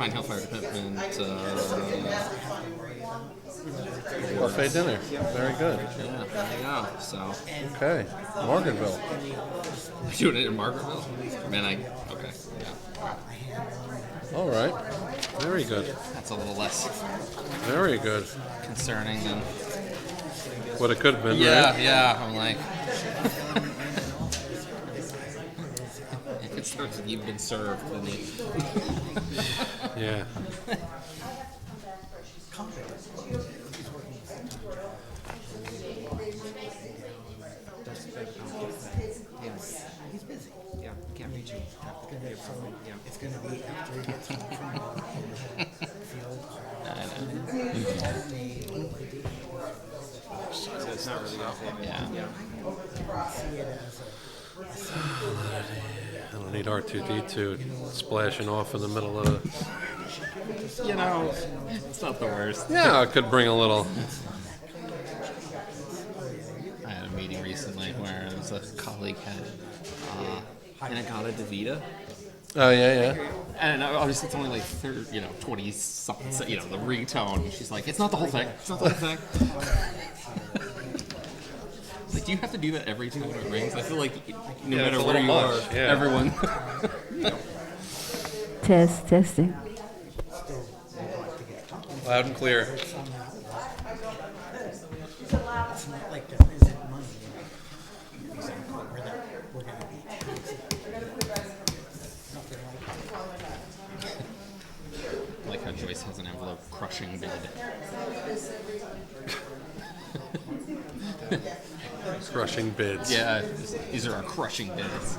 Pine Hill Fire Department. Buffet dinner. Very good. Yeah, there you go. So, Okay. Margaretville. doing it in Margaretville? Man, okay. Yeah. All right. Very good. That's a little less Very good. concerning than. What it could have been, Yeah, right? yeah. I'm like. If it starts with you've been served, then Yeah. He's busy. Yeah, can't reach him. It's going to be after he gets home from the field. So it's not really off. Yeah. See it as I don't need R2D2 splashing off in the middle of the... You know, it's not the worst. Yeah, it could bring a little... I had a meeting recently where there was a colleague had Inagata DeVita. Oh, yeah. And obviously it's only like 20 something, the ringtone. And she's like, it's not the whole thing. It's not the whole thing. Like, do you have to do that every time it rings? I feel like no Yeah, matter it's a where little you much, are, yeah. everyone. Testing. Loud and clear. it's not like there isn't money exactly where we're going to be. Nothing like I like how Joyce has an envelope crushing bid. Crushing bids. Yeah, these are our crushing bids.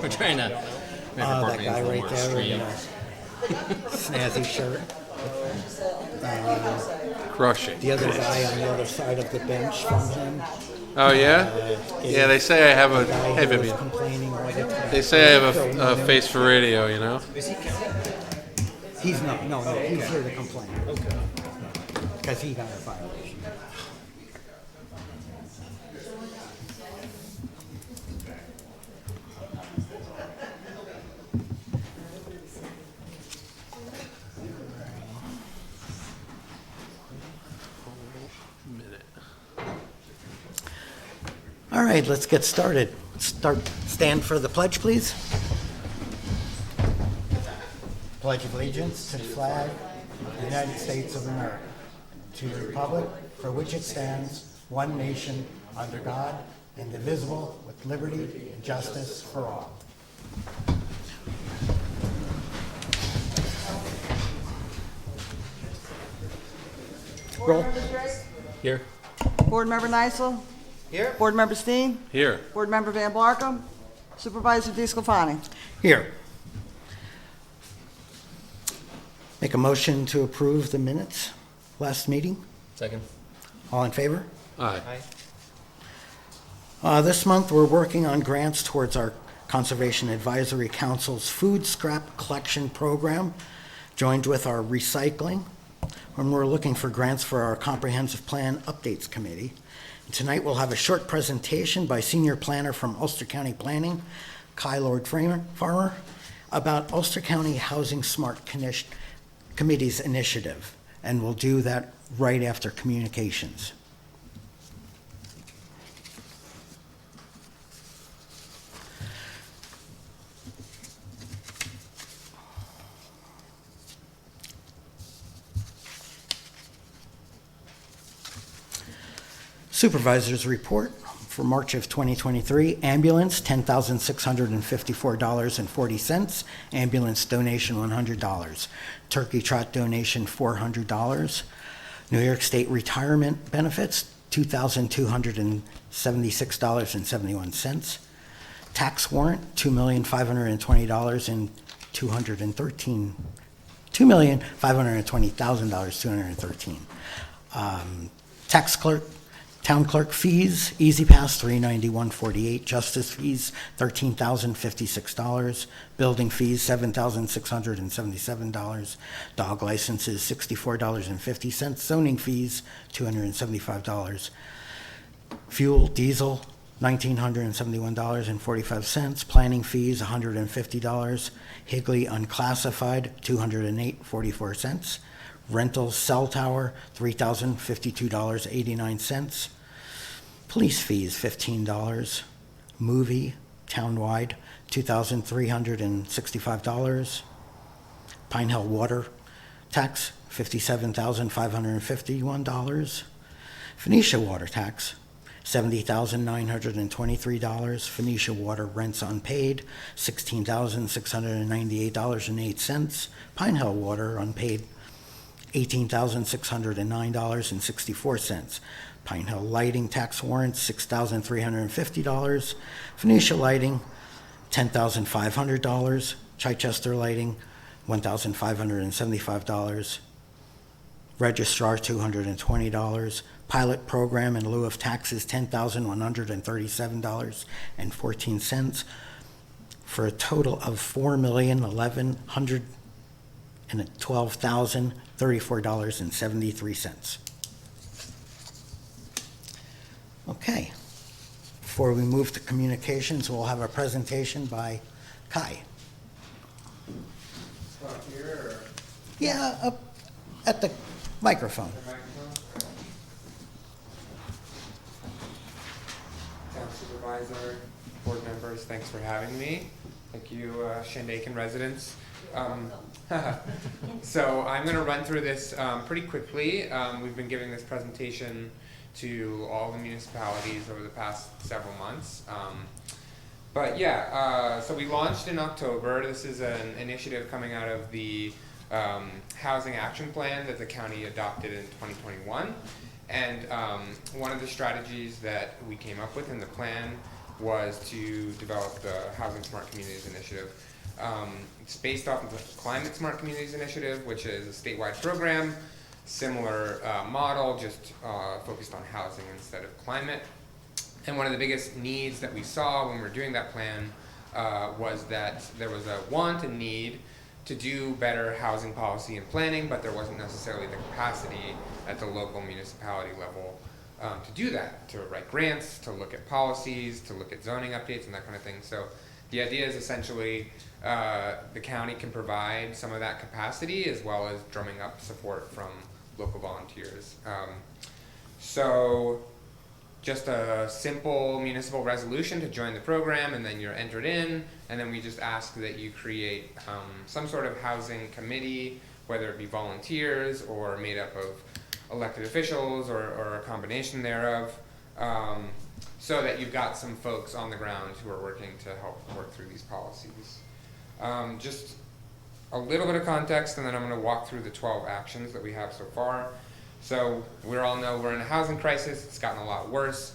We're trying to make our that department guy a little right more there in extreme. a snazzy shirt. Crushing. The other guy on the other side of the bench from him. Oh, yeah? Yeah, they say I have a... The guy Hey, who was Vivian. complaining all the time. They say I have a face for radio, you know? He's not. No, he's here to complain. Okay. Because he got a violation. All right, let's get started. Stand for the pledge, please. Pledge of allegiance to the flag of the United States of America, to the republic for which it stands, one nation, under God, indivisible, with liberty and justice for all. Roll. Here. Board Member Nysel. Here. Board Member Steen. Here. Board Member Van Blarkum. Supervisor DeSclafani. Here. Make a motion to approve the minutes last meeting. Second. All in favor? Aye. This month, we're working on grants towards our Conservation Advisory Council's food scrap collection program, joined with our recycling, and we're looking for grants for our Comprehensive Plan Updates Committee. Tonight, we'll have a short presentation by Senior Planner from Ulster County Planning, Kai Lord Farmer, about Ulster County Housing Smart Committee's initiative, and we'll do that right after communications. Supervisor's report for March of 2023, ambulance, $10,654.40, ambulance donation, $100, turkey trot donation, $400, New York State retirement benefits, $2,276.71, tax warrant, $2,520,213, tax clerk, town clerk fees, Easy Pass, $391.48, justice fees, $13,056, building fees, $7,677, dog licenses, $64.50, zoning fees, $275, fuel, diesel, $1,971.45. Planning fees, $150. Higley unclassified, $208.44. Rentals cell tower, $3,052.89. Police fees, $15. Movie townwide, $2,365. Pine Hill water tax, $57,551. Phoenicia water tax, $70,923. Phoenicia water rents unpaid, $16,698.08. Pine Hill water unpaid, $18,609.64. Pine Hill lighting tax warrants, $6,350. Phoenicia lighting, $10,500. Chichester lighting, $1,575. Registrar, $220. Pilot program in lieu of taxes, $10,137.14, for a total of $4,112,034.73. Okay. Before we move to communications, we'll have a presentation by Kai. Up here or Yeah, up at the microphone. the microphone? Town supervisor, board members, thanks for having me. Thank you, Shandaken residents. So I'm going to run through this pretty quickly. We've been giving this presentation to all the municipalities over the past several months. But yeah, so we launched in October. This is an initiative coming out of the Housing Action Plan that the county adopted in 2021. And one of the strategies that we came up with in the plan was to develop the Housing Smart Communities Initiative. It's based off of the Climate Smart Communities Initiative, which is a statewide program, similar model, just focused on housing instead of climate. And one of the biggest needs that we saw when we were doing that plan was that there was a want and need to do better housing policy and planning, but there wasn't necessarily the capacity at the local municipality level to do that, to write grants, to look at policies, to look at zoning updates and that kind of thing. So the idea is essentially the county can provide some of that capacity as well as drumming up support from local volunteers. So just a simple municipal resolution to join the program, and then you're entered in, and then we just ask that you create some sort of housing committee, whether it be volunteers or made up of elected officials or a combination thereof, so that you've got some folks on the ground who are working to help work through these policies. Just a little bit of context, and then I'm going to walk through the 12 actions that we have so far. So we all know we're in a housing crisis. It's gotten a lot worse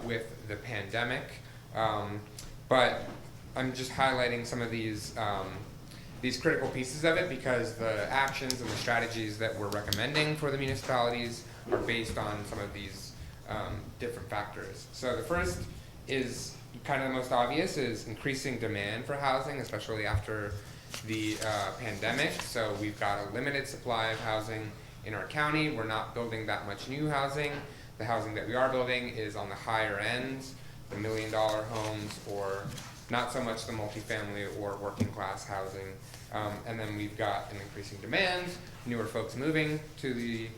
with the pandemic, but I'm just highlighting some of these critical pieces of it because the actions and the strategies that we're recommending for the municipalities are based on some of these different factors. So the first is kind of the most obvious, is increasing demand for housing, especially after the pandemic. So we've got a limited supply of housing in our county. We're not building that much new housing. The housing that we are building is on the higher ends, the $1 million homes, or not so much the multifamily or working class housing. And then we've got an increasing demand, newer folks moving to the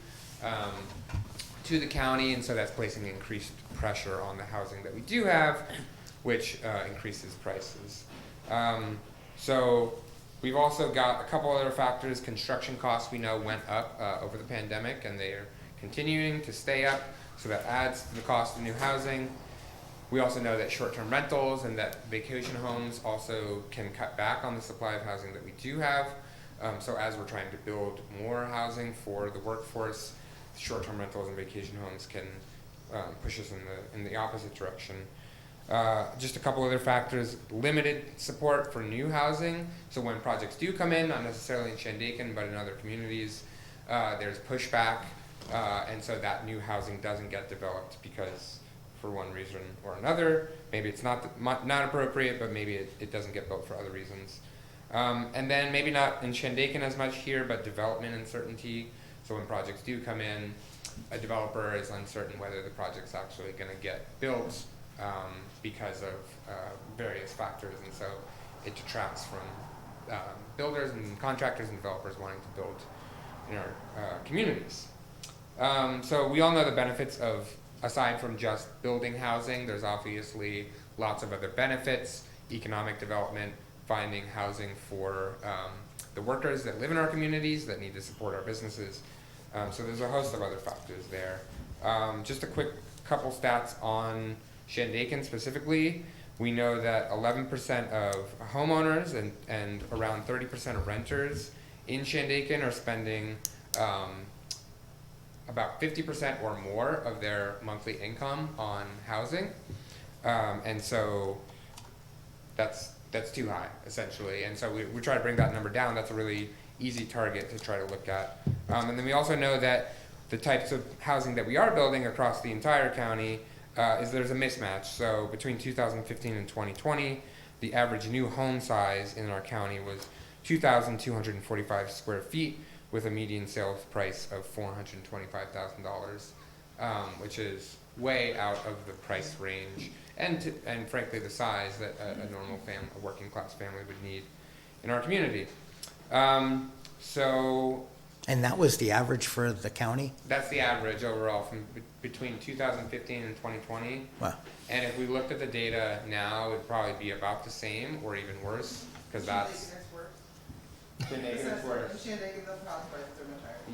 county, and so that's placing increased pressure on the housing that we do have, which increases prices. So we've also got a couple other factors. Construction costs we know went up over the pandemic, and they are continuing to stay up, so that adds to the cost of new housing. We also know that short-term rentals and that vacation homes also can cut back on the supply of housing that we do have. So as we're trying to build more housing for the workforce, short-term rentals and vacation homes can push us in the opposite direction. Just a couple other factors: limited support for new housing. So when projects do come in, not necessarily in Shandaken, but in other communities, there's pushback, and so that new housing doesn't get developed because, for one reason or another, maybe it's not appropriate, but maybe it doesn't get built for other reasons. And then maybe not in Shandaken as much here, but development uncertainty. So when projects do come in, a developer is uncertain whether the project's actually going to get built because of various factors, and so it detracts from builders and contractors and developers wanting to build in our communities. So we all know the benefits of, aside from just building housing, there's obviously lots of other benefits: economic development, finding housing for the workers that live in our communities that need to support our businesses. So there's a host of other factors there. Just a quick couple stats on Shandaken specifically. We know that 11% of homeowners and around 30% of renters in Shandaken are spending about 50% or more of their monthly income on housing. And so that's too high, essentially. And so we try to bring that number down. That's a really easy target to try to look at. And then we also know that the types of housing that we are building across the entire county is there's a mismatch. So between 2015 and 2020, the average new home size in our county was 2,245 square feet with a median sales price of $425,000, which is way out of the price range and frankly the size that a normal family, a working class family would need in our community. And that was the average for the county? That's the average overall from between 2015 and 2020. Wow. And if we looked at the data now, it would probably be about the same or even worse, because that's Shandaken is worse.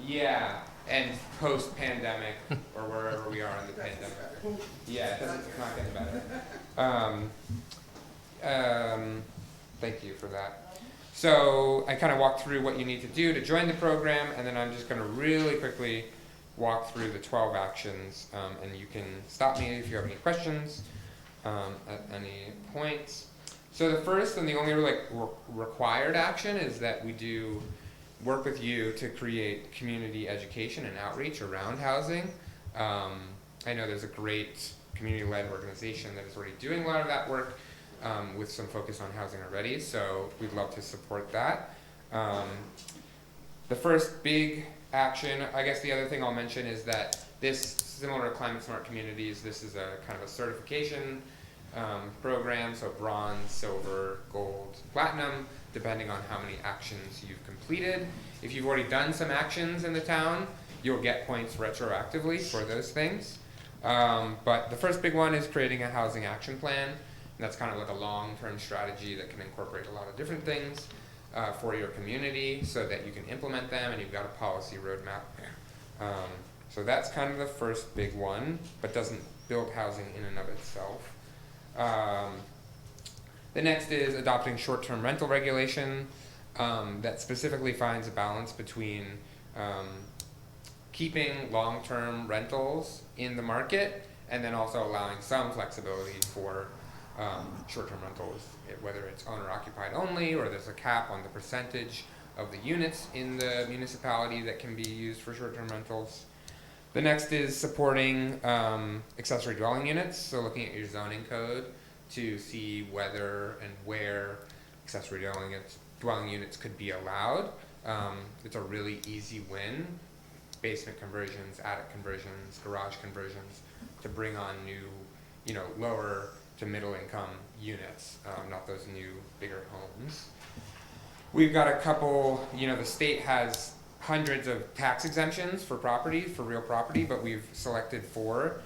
Yeah, and post-pandemic or wherever we are in the pandemic. Yeah, it's not getting better. Thank you for that. So I kind of walked through what you need to do to join the program, and then I'm just going to really quickly walk through the 12 actions, and you can stop me if you have any questions at any points. So the first and the only required action is that we do work with you to create community education and outreach around housing. I know there's a great community-led organization that is already doing a lot of that work, with some focus on housing already, so we'd love to support that. The first big action, I guess the other thing I'll mention is that this, similar to Climate Smart Communities, this is a kind of a certification program, so bronze, silver, gold, platinum, depending on how many actions you've completed. If you've already done some actions in the town, you'll get points retroactively for those things. But the first big one is creating a housing action plan. And that's kind of like a long-term strategy that can incorporate a lot of different things for your community so that you can implement them and you've got a policy roadmap. So that's kind of the first big one, but doesn't build housing in and of itself. The next is adopting short-term rental regulation that specifically finds a balance between keeping long-term rentals in the market and then also allowing some flexibility for short-term rentals, whether it's owner-occupied only or there's a cap on the percentage of the units in the municipality that can be used for short-term rentals. The next is supporting accessory dwelling units, so looking at your zoning code to see whether and where accessory dwelling units could be allowed. It's a really easy win. Basement conversions, attic conversions, garage conversions to bring on new, lower to middle income units, not those new bigger homes. We've got a couple, the state has hundreds of tax exemptions for property, for real property, but we've selected 4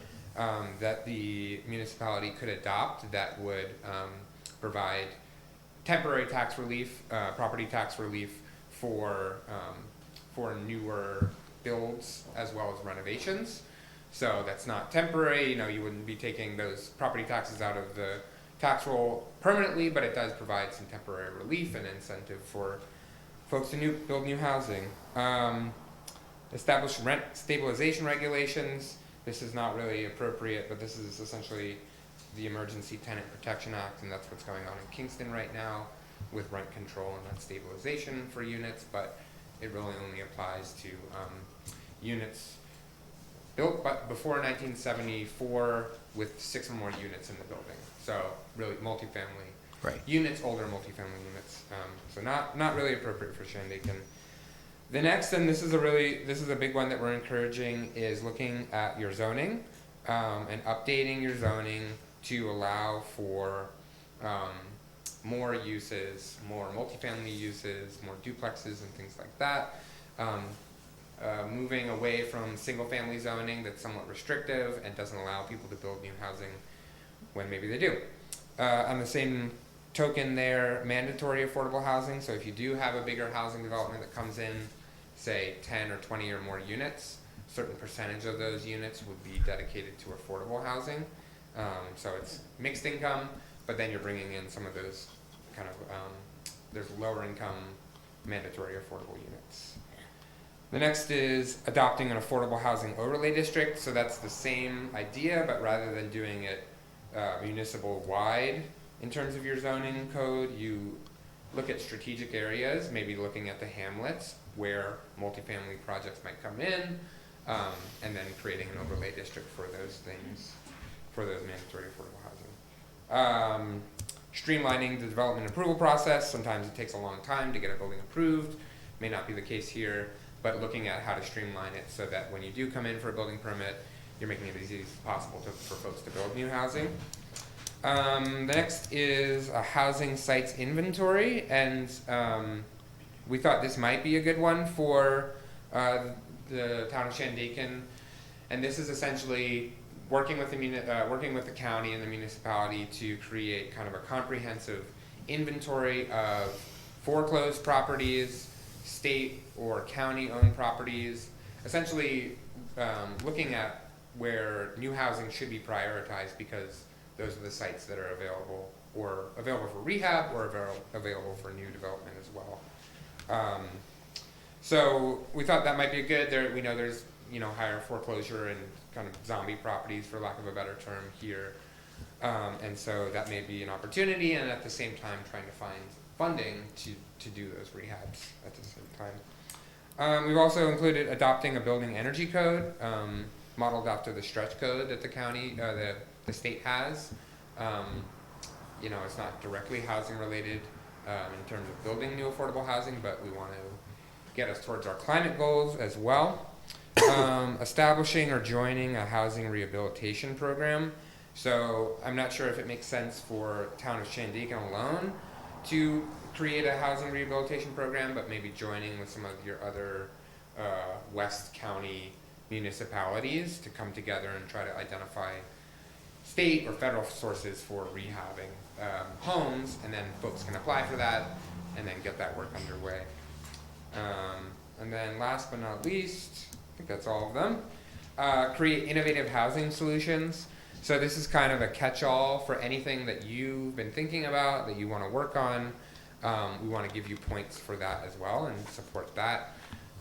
that the municipality could adopt that would provide temporary tax relief, property tax relief for newer builds as well as renovations. So that's not temporary, you wouldn't be taking those property taxes out of the tax roll permanently, but it does provide some temporary relief and incentive for folks to build new housing. Establish rent stabilization regulations. This is not really appropriate, but this is essentially the Emergency Tenant Protection Act, and that's what's going on in Kingston right now with rent control and rent stabilization for units, but it really only applies to units built before 1974 with 6 or more units in the building. So really multifamily units, older multifamily units. So not really appropriate for Shandaken. The next, and this is a big one that we're encouraging, is looking at your zoning and updating your zoning to allow for more uses, more multifamily uses, more duplexes and things like that. Moving away from single-family zoning that's somewhat restrictive and doesn't allow people to build new housing when maybe they do. On the same token there, mandatory affordable housing. So if you do have a bigger housing development that comes in, say 10 or 20 or more units, a certain percentage of those units would be dedicated to affordable housing. So it's mixed income, but then you're bringing in some of those kind of, there's lower income mandatory affordable units. The next is adopting an affordable housing overlay district. So that's the same idea, but rather than doing it municipal wide in terms of your zoning code, you look at strategic areas, maybe looking at the hamlets where multifamily projects might come in, and then creating an overlay district for those things, for those mandatory affordable housing. Streamlining the development approval process. Sometimes it takes a long time to get a building approved. May not be the case here, but looking at how to streamline it so that when you do come in for a building permit, you're making it as easy as possible for folks to build new housing. The next is a housing sites inventory, and we thought this might be a good one for the town of Shandaken. And this is essentially working with the county and the municipality to create kind of a comprehensive inventory of foreclosed properties, state or county-owned properties, essentially looking at where new housing should be prioritized because those are the sites that are available for rehab or available for new development as well. So we thought that might be good. We know there's higher foreclosure and kind of zombie properties, for lack of a better term, here, and so that may be an opportunity, and at the same time trying to find funding to do those rehabs at the same time. We've also included adopting a building energy code, modeled after the stretch code that the county, the state has. It's not directly housing related in terms of building new affordable housing, but we want to get us towards our climate goals as well. Establishing or joining a housing rehabilitation program. So I'm not sure if it makes sense for town of Shandaken alone to create a housing rehabilitation program, but maybe joining with some of your other West County municipalities to come together and try to identify state or federal sources for rehabbing homes, and then folks can apply for that and then get that work underway. And then last but not least, I think that's all of them, create innovative housing solutions. So this is kind of a catch-all for anything that you've been thinking about, that you want to work on. We want to give you points for that as well and support that.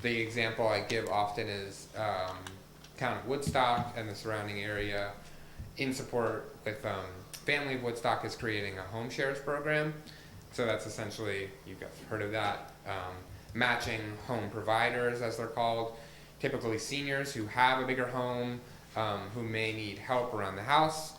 The example I give often is town of Woodstock and the surrounding area, in support with Family of Woodstock, is creating a home shares program. So that's essentially, you guys have heard of that, matching home providers, as they're called, typically seniors who have a bigger home, who may need help around the house,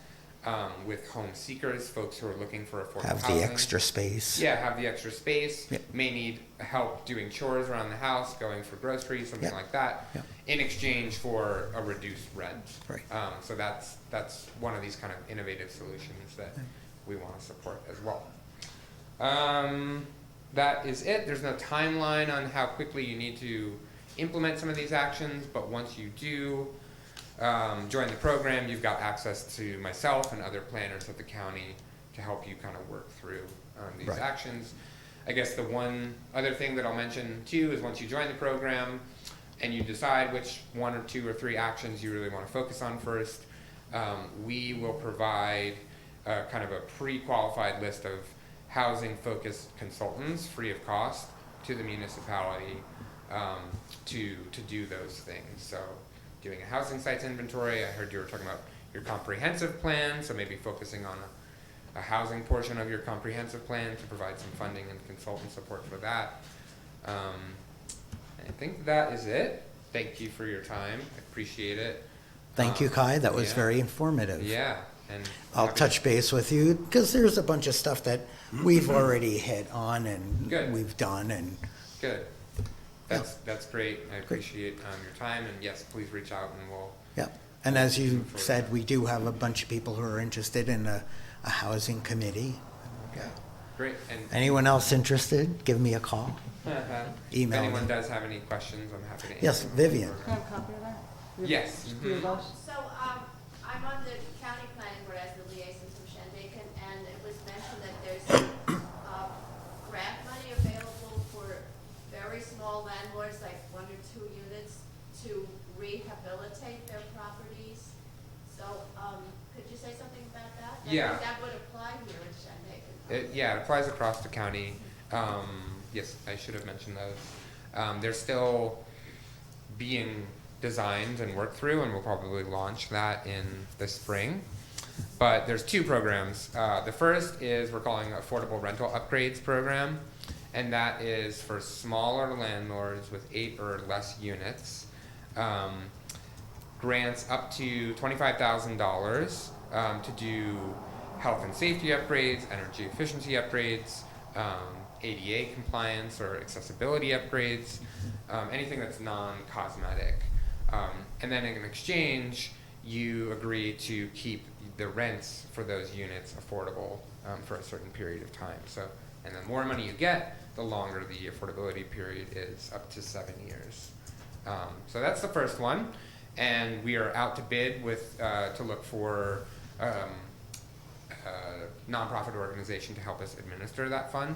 with home seekers, folks who are looking for affordable Have housing. the extra space. Yeah, have the extra space, Yep. may need help doing chores around the house, going for groceries, something Yep. like that, Yep. in exchange for a reduced rent. Right. So that's one of these kind of innovative solutions that we want to support as well. That is it. There's no timeline on how quickly you need to implement some of these actions, but once you do join the program, you've got access to myself and other planners at the county to help you kind of work through these Right. actions. I guess the one other thing that I'll mention too is once you join the program and you decide which 1 or 2 or 3 actions you really want to focus on first, we will provide kind of a pre-qualified list of housing-focused consultants free of cost to the municipality to do those things. So doing a housing sites inventory, I heard you were talking about your comprehensive plan, so maybe focusing on a housing portion of your comprehensive plan to provide some funding and consultant support for that. I think that is it. Thank you for your time. I appreciate it. Thank you, Kai. That was yeah. very informative. Yeah, and I'll happy- touch base with you because there's a bunch of stuff that we've already hit on and Good. we've done, and Good. That's great. I appreciate your time, and yes, please reach out and we'll yeah. And as you said, we do have a bunch of people who are interested in a housing committee. Yeah, great. And Anyone else interested, give me a call. Email if anyone me. does have any questions, I'm happy to answer. Yes, Vivian. Can I have a copy of that? Yes. Do you Mhm. both? So, I'm on the county planning board as the liaison from Shandaken, and it was mentioned that there's, grant money available for very small landlords, like 1 or 2 units, to rehabilitate their properties. So, could you say something about that? Yeah. That would apply here in Shandaken. Yeah, it applies across the county. Yes, I should have mentioned those. They're still being designed and worked through, and we'll probably launch that in the spring. But there's 2 programs. The first is we're calling Affordable Rental Upgrades Program, and that is for smaller landlords with 8 or less units. Grants up to $25,000 to do health and safety upgrades, energy efficiency upgrades, ADA compliance or accessibility upgrades, anything that's non-cosmetic. And then in exchange, you agree to keep the rents for those units affordable for a certain period of time. So, and the more money you get, the longer the affordability period is, up to 7 years. So that's the first one, and we are out to bid with to look for a nonprofit organization to help us administer that fund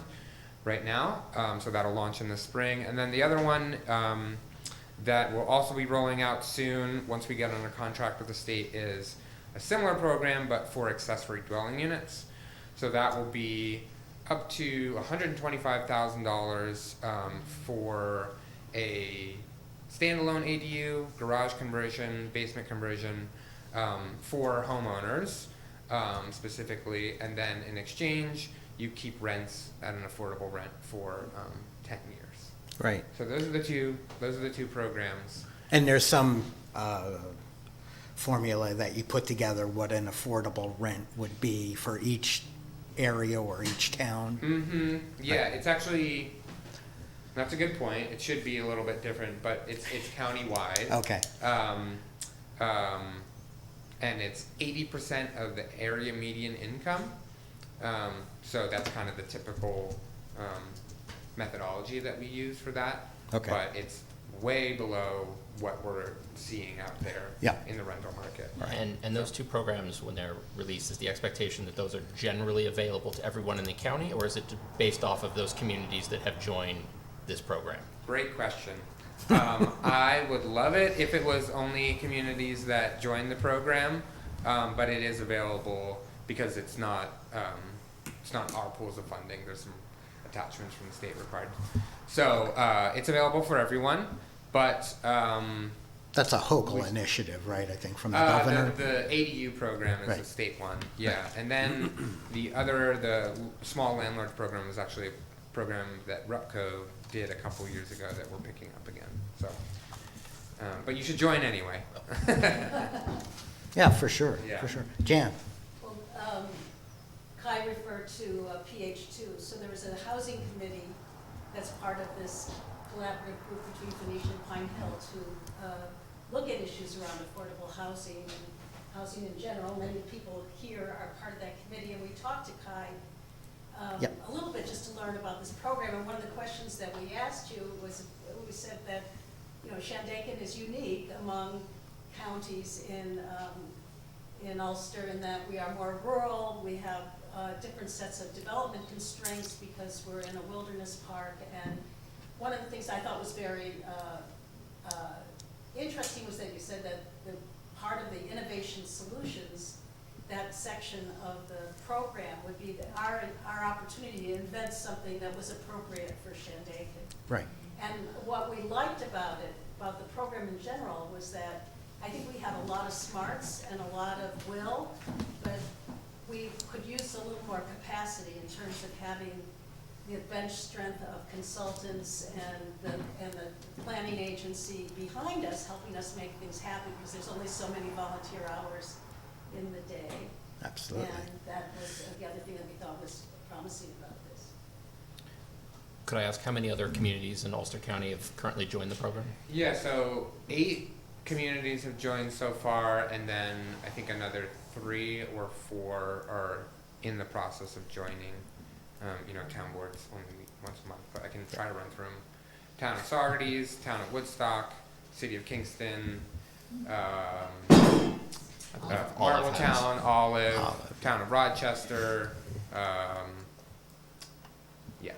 right now. So that'll launch in the spring, and then the other one that will also be rolling out soon once we get under contract with the state is a similar program but for accessory dwelling units. So that will be up to $125,000 for a standalone ADU, garage conversion, basement conversion for homeowners specifically, and then in exchange you keep rents at an affordable rent for 10 years. Right. So those are the two programs. And there's some formula that you put together what an affordable rent would be for each area or each town. Mm-hmm. Yeah, it's actually, that's a good point. It should be a little bit different, but it's countywide. Okay. And it's 80% of the area median income. So that's kind of the typical methodology that we use for that. Okay. But it's way below what we're seeing out there Yeah. in the rental market. And those 2 programs, when they're released, is the expectation that those are generally available to everyone in the county, or is it based off of those communities that have joined this program? Great question. I would love it if it was only communities that join the program, but it is available because it's not our pools of funding. There's some attachments from the state required. So it's available for everyone, but That's a Hochul initiative, right, I think, from the governor? the ADU program is Right. a state one, yeah. And then the small landlords program is actually a program that RUPCO did a couple years ago that we're picking up again. So, but you should join anyway. Yeah, for sure, Yeah. for sure. Jan? Well, Kai referred to PH2, so there was a housing committee that's part of this collaborative group between Phoenicia and Pine Hill to look at issues around affordable housing and housing in general. Many people here are part of that committee, and we talked to Kai Yep. a little bit just to learn about this program. And one of the questions that we asked you was, we said that, you know, Shandaken is unique among counties in Ulster in that we are more rural, we have different sets of development constraints because we're in a wilderness park. And one of the things I thought was very interesting was that you said that the part of the innovation solutions, that section of the program would be our opportunity to invent something that was appropriate for Shandaken. Right. And what we liked about it, about the program in general, was that I think we have a lot of smarts and a lot of will, but we could use a little more capacity in terms of having the bench strength of consultants and the planning agency behind us, helping us make things happen, because there's only so many volunteer hours in the day. Absolutely. And that was the other thing that we thought was promising about this. Could I ask how many other communities in Ulster County have currently joined the program? Yeah, so 8 communities have joined so far, and then I think another 3 or 4 are in the process of joining. Town boards only meet once a month, but I can try to run through them. Town of Saugerties, Town of Woodstock, City of Kingston, Marbletown, Olive, Town of Rochester, yeah.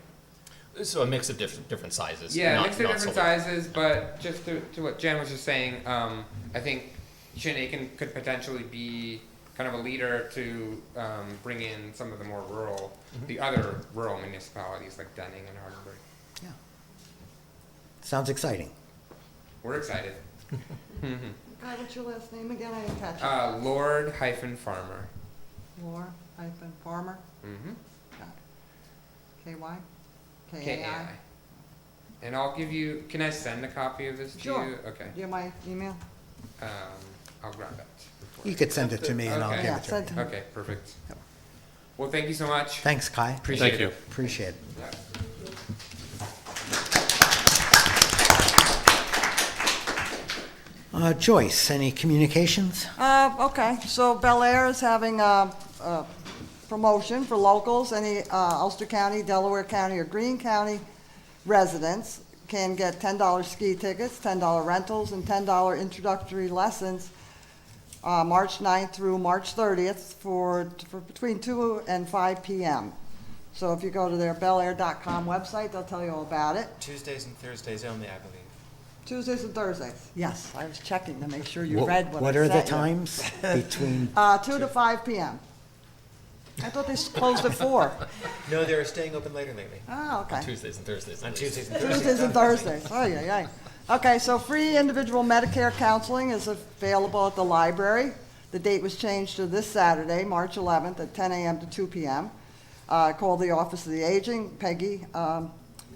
So a mix of different sizes. Yeah, not- mix of not different so- sizes, but just to what Jen was just saying, I think Shandaken could potentially be kind of a leader to bring in some of the more rural, the other rural municipalities like Dunning and Hardenburg. Yeah. Sounds exciting. We're excited. Guy, what's your last name again? I didn't catch it. Lord-Farmer. Laura-Farmer? Mm-hmm. K-Y? K-A-I. K-A-I? And I'll give you, can I send a copy of this to Sure. you? Okay. Do you have my email? I'll grab that. You could send it to me and I'll Okay. give Yeah, it to send you. to me. Okay, perfect. Well, thank you so much. Thanks, Kai. Appreciate Thank it. you. Appreciate it. Yeah. Joyce, any communications? Okay, so Bel Air is having a promotion for locals. Any Ulster County, Delaware County, or Greene County residents can get $10 ski tickets, $10 rentals, and $10 introductory lessons March 9th through March 30th for between 2 and 5 p.m. So if you go to their belair.com website, they'll tell you all about it. Tuesdays and Thursdays only, I believe. Tuesdays and Thursdays. Yes, I was checking to make sure you read what I What are the sent you. times between, 2 to 5 p.m. I thought they closed at 4. No, they're staying open later lately. Oh, okay. Tuesdays and Thursdays. On Tuesdays and Thursdays. Tuesdays and Thursdays. Oh, yeah, yeah. Okay, so free individual Medicare counseling is available at the library. The date was changed to this Saturday, March 11th at 10 a.m. to 2 p.m. Call the Office of the Aging, Peggy.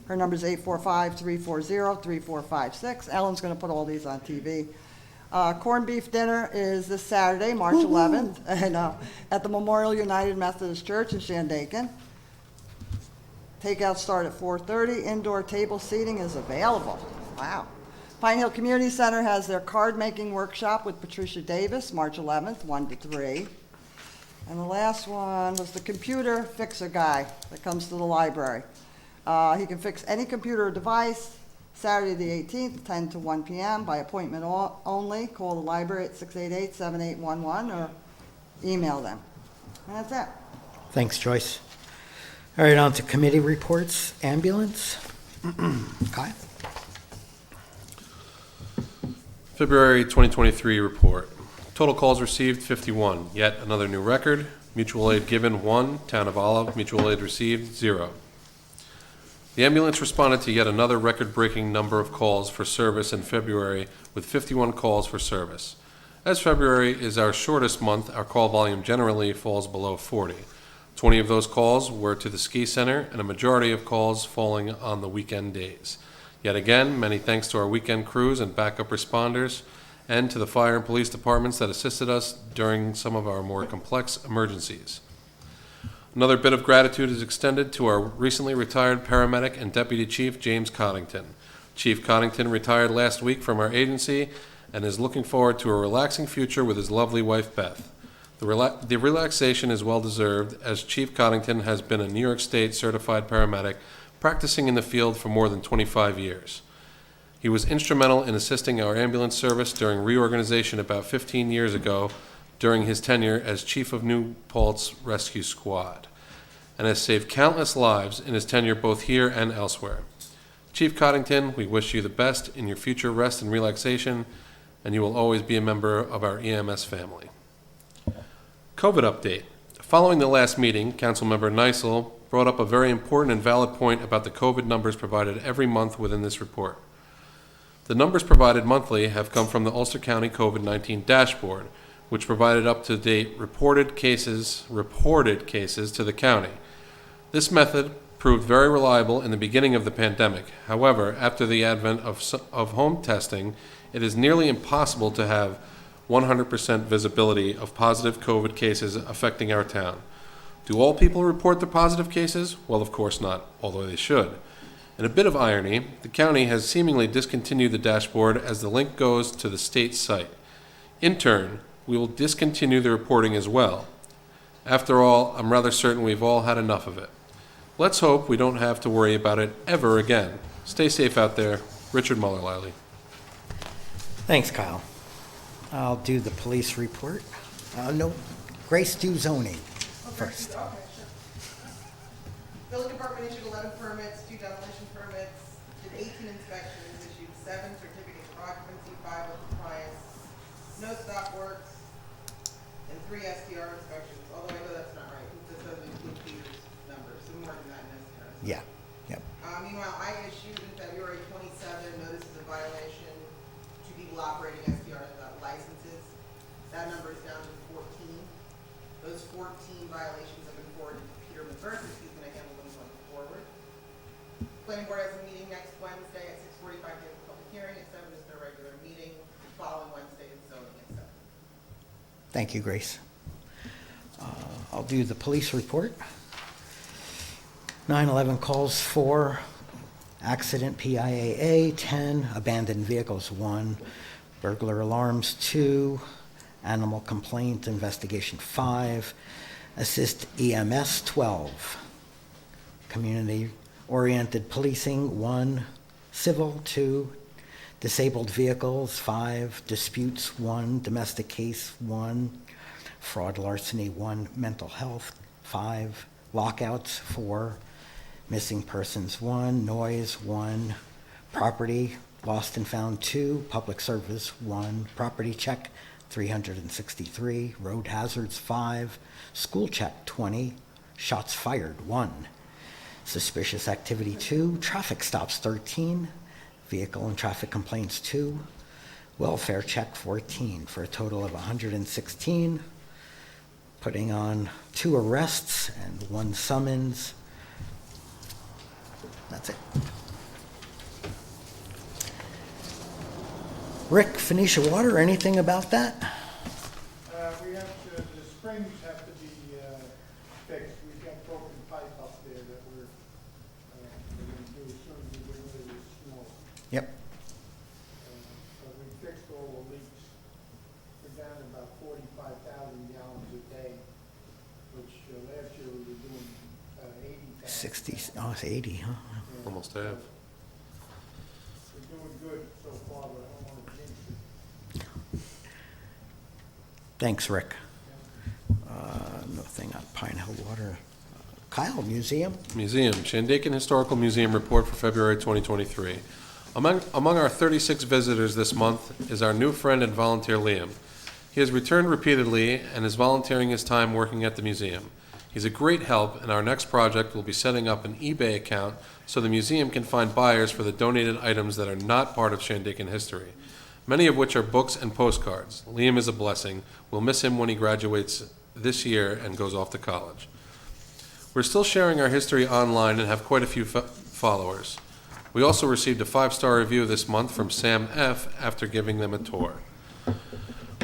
Her number is 845-340-3456. Ellen's going to put all these on TV. Corned beef dinner is this Saturday, March 11th, and, at the Memorial United Methodist Church in Shandaken. Takeouts start at 4:30. Indoor table seating is available. Wow. Pine Hill Community Center has their card-making workshop with Patricia Davis, March 11th, 1 to 3. And the last one was the computer fixer guy that comes to the library. He can fix any computer or device, Saturday the 18th, 10 to 1 p.m. by appointment only. Call the library at 688-7811 or email them. And that's it. thanks, Joyce. All right, on to committee reports. Ambulance? Kai? February 2023 report. Total calls received, 51. Yet another new record. Mutual aid given, 1. Town of Olive, mutual aid received, 0. The ambulance responded to yet another record-breaking number of calls for service in February, with 51 calls for service. As February is our shortest month, our call volume generally falls below 40. 20 of those calls were to the ski center, and a majority of calls falling on the weekend days. Yet again, many thanks to our weekend crews and backup responders, and to the fire and police departments that assisted us during some of our more complex emergencies. Another bit of gratitude is extended to our recently retired paramedic and deputy chief, James Coddington. Chief Coddington retired last week from our agency and is looking forward to a relaxing future with his lovely wife, Beth. The relaxation is well-deserved, as Chief Coddington has been a New York State certified paramedic practicing in the field for more than 25 years. He was instrumental in assisting our ambulance service during reorganization about 15 years ago during his tenure as chief of New Paltz Rescue Squad, and has saved countless lives in his tenure both here and elsewhere. Chief Coddington, we wish you the best in your future rest and relaxation, and you will always be a member of our EMS family. COVID update. Following the last meeting, Councilmember Neisel brought up a very important and valid point about the COVID numbers provided every month within this report. The numbers provided monthly have come from the Ulster County COVID-19 dashboard, which provided up-to-date reported cases to the county. This method proved very reliable in the beginning of the pandemic. However, after the advent of home testing, it is nearly impossible to have 100% visibility of positive COVID cases affecting our town. Do all people report their positive cases? Well, of course not, although they should. In a bit of irony, the county has seemingly discontinued the dashboard as the link goes to the state site. In turn, we will discontinue the reporting as well. After all, I'm rather certain we've all had enough of it. Let's hope we don't have to worry about it ever again. Stay safe out there. Richard Muller-Liley. Thanks, Kyle. I'll do the police report. No, Grace, do zoning first. Okay, sure. Building department issued 11 permits, 2 demolition permits, did 18 inspections, issued 7 certificates of occupancy, 5 with compliance, no stop works, and 3 STR inspections, although I know that's not right, this doesn't include Peter's numbers, so more than that in STR. Yeah, yep. Meanwhile, I issued in February 27 notices of violation to people operating STR licenses. That number is down to 14. Those 14 violations have been forwarded to Peter McPherson. He's going to handle them going forward. Planning board has a meeting next Wednesday at 6:45 to have a public hearing. At 7 is their regular meeting. The following Wednesday is zoning at 7. Thank you, Grace. I'll do the police report. 911 calls 4, accident PIAA 10, abandoned vehicles 1, burglar alarms 2, animal complaint investigation 5, assist EMS 12, community-oriented policing 1, civil 2, disabled vehicles 5, disputes 1, domestic case 1, fraud larceny 1, mental health 5, lockouts 4, missing persons 1, noise 1, property lost and found 2, public service 1, property check 363, road hazards 5, school check 20, shots fired 1, suspicious activity 2, traffic stops 13, vehicle and traffic complaints 2, welfare check 14, for a total of 116, putting on 2 arrests and 1 summons. That's it. Rick, Phoenicia Water, anything about that? We have to, the springs have to be fixed. We've got broken pipe up there that we're going to do as soon as we get rid of this snow. Yep. But we fixed all the leaks. We're down to about 45,000 gallons a day, which last year we were doing 80,000. 60, oh, it's 80, huh? Almost half. We're doing good so far, but I don't want to jinx it. Thanks, Rick. Nothing on Pine Hill Water. Kyle, museum? Museum, Shandaken Historical Museum report for February 2023. Among our 36 visitors this month is our new friend and volunteer Liam. He has returned repeatedly and is volunteering his time working at the museum. He's a great help, and our next project will be setting up an eBay account so the museum can find buyers for the donated items that are not part of Shandaken history, many of which are books and postcards. Liam is a blessing. We'll miss him when he graduates this year and goes off to college. We're still sharing our history online and have quite a few followers. We also received a 5-star review this month from Sam F. after giving them a tour.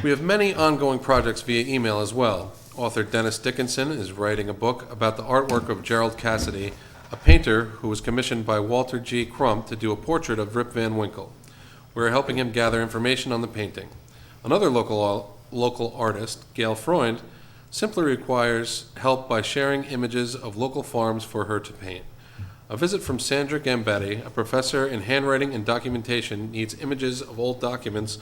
We have many ongoing projects via email as well. Author Dennis Dickinson is writing a book about the artwork of Gerald Cassidy, a painter who was commissioned by Walter G. Crump to do a portrait of Rip Van Winkle. We're helping him gather information on the painting. Another local artist, Gail Freund, simply requires help by sharing images of local farms for her to paint. A visit from Sandra Gambetti, a professor in handwriting and documentation, needs images of old documents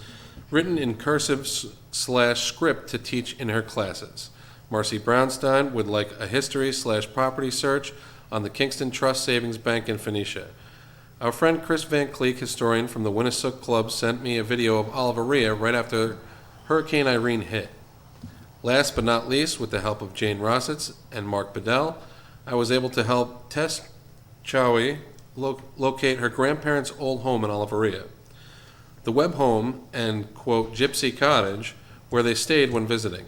written in cursive/script to teach in her classes. Marcy Brownstein would like a history/property search on the Kingston Trust Savings Bank in Phoenicia. Our friend Chris Van Cleek, historian from the Winnisook Club, sent me a video of Oliveria right after Hurricane Irene hit. Last but not least, with the help of Jane Rossitz and Mark Bedell, I was able to help Tess Chowie locate her grandparents' old home in Oliveria. The Webb home and, quote, Gypsy Cottage, where they stayed when visiting.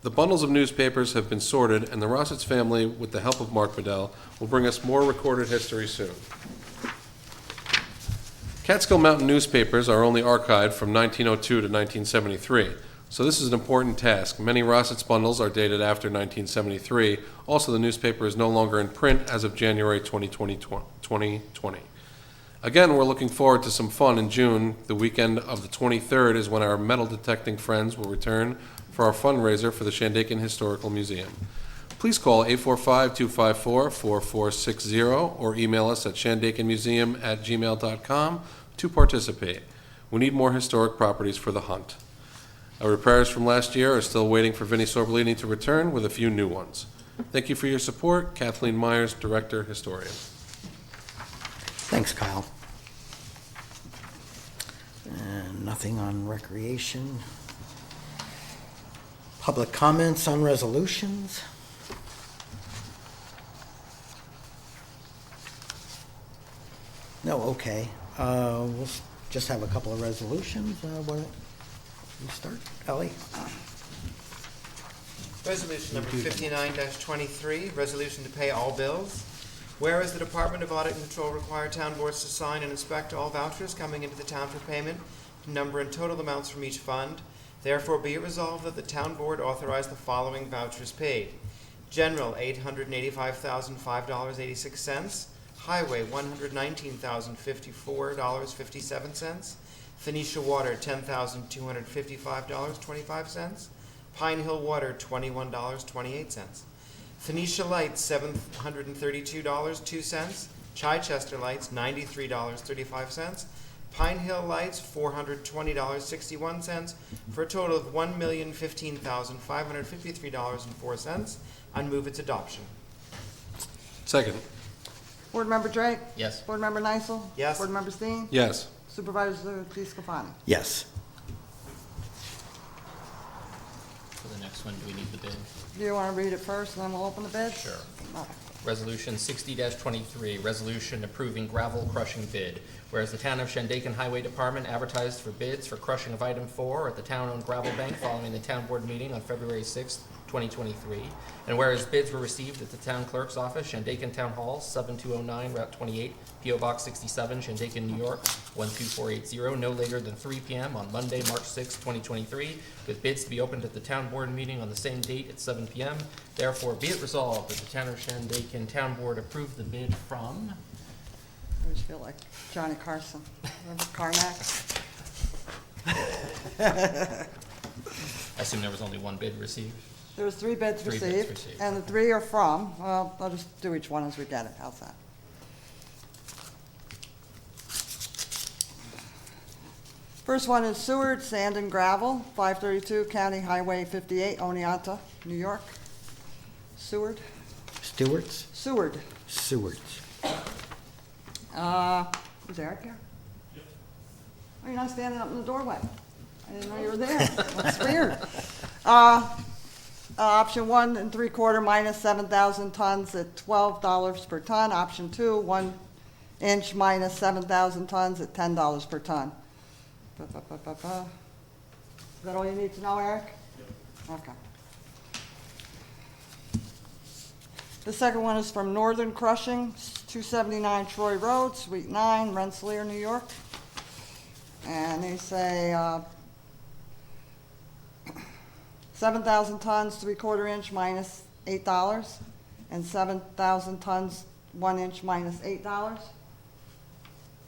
The bundles of newspapers have been sorted, and the Rossitz family, with the help of Mark Bedell, will bring us more recorded history soon. Catskill Mountain newspapers are only archived from 1902 to 1973, so this is an important task. Many Rossitz bundles are dated after 1973. Also, the newspaper is no longer in print as of January 2020. 2020. Again, we're looking forward to some fun in June. The weekend of the 23rd is when our metal detecting friends will return for our fundraiser for the Shandaken Historical Museum. Please call 845-254-4460 or email us at shandakenmuseum@gmail.com to participate. We need more historic properties for the hunt. Our repairs from last year are still waiting for Vinnie Sorbolini to return with a few new ones. Thank you for your support. Kathleen Myers, Director, Historian. Thanks, Kyle. And nothing on recreation. Public comments on resolutions. No, okay. We'll just have a couple of resolutions. You start, Ellie? Resolution number 59-23, resolution to pay all bills. Whereas the Department of Audit and Control require town boards to sign and inspect all vouchers coming into the town for payment, number and total amounts from each fund. Therefore be it resolved that the town board authorize the following vouchers paid. General, $885,005.86. Highway, $119,054.57. Phoenicia Water, $10,255.25. Pine Hill Water, $21.28. Phoenicia Lights, $732.02. Chichester Lights, $93.35. Pine Hill Lights, $420.61, for a total of $1,015,553.04. I move its adoption. Second. Board Member Drake? Yes. Board Member Nysel? Yes. Board Member Steen? Yes. Supervisor DeScalani? Yes. For the next one, do we need the bid? Do you want to read it first, and then we'll open the bids? Sure. Okay. Resolution 60-23, resolution approving gravel crushing bid. Whereas the town of Shandaken Highway Department advertised for bids for crushing of item 4 at the town-owned gravel bank following the town board meeting on February 6th, 2023. And whereas bids were received at the town clerk's office, Shandaken Town Hall, 7209 Route 28, P.O. Box 67, Shandaken, New York, 12480, no later than 3 p.m. on Monday, March 6, 2023, with bids to be opened at the town board meeting on the same date at 7 p.m. Therefore, be it resolved that the town of Shandaken Town Board approve the bid from... I always feel like Johnny Carson. Remember Carmack? I assume there was only one bid received. There was 3 bids Three bids received, received. and the 3 are from, well, I'll just do each one as we get it. How's that? First one is Seward Sand and Gravel, 532 County Highway 58, Oneonta, New York. Seward? Stewart's? Seward. Seward's. Is Eric here? Oh, you're not standing up in the doorway. I didn't know you were there. That's weird. Option 1 3/4 minus 7,000 tons at $12 per ton. Option 2, 1 inch minus 7,000 tons at $10 per ton. Is that all you need to know, Eric? Okay. The second one is from Northern Crushing, 279 Troy Road, Suite 9, Rensselaer, New York. And they say 7,000 tons, 3/4 inch minus $8, and 7,000 tons, 1 inch minus $8. Does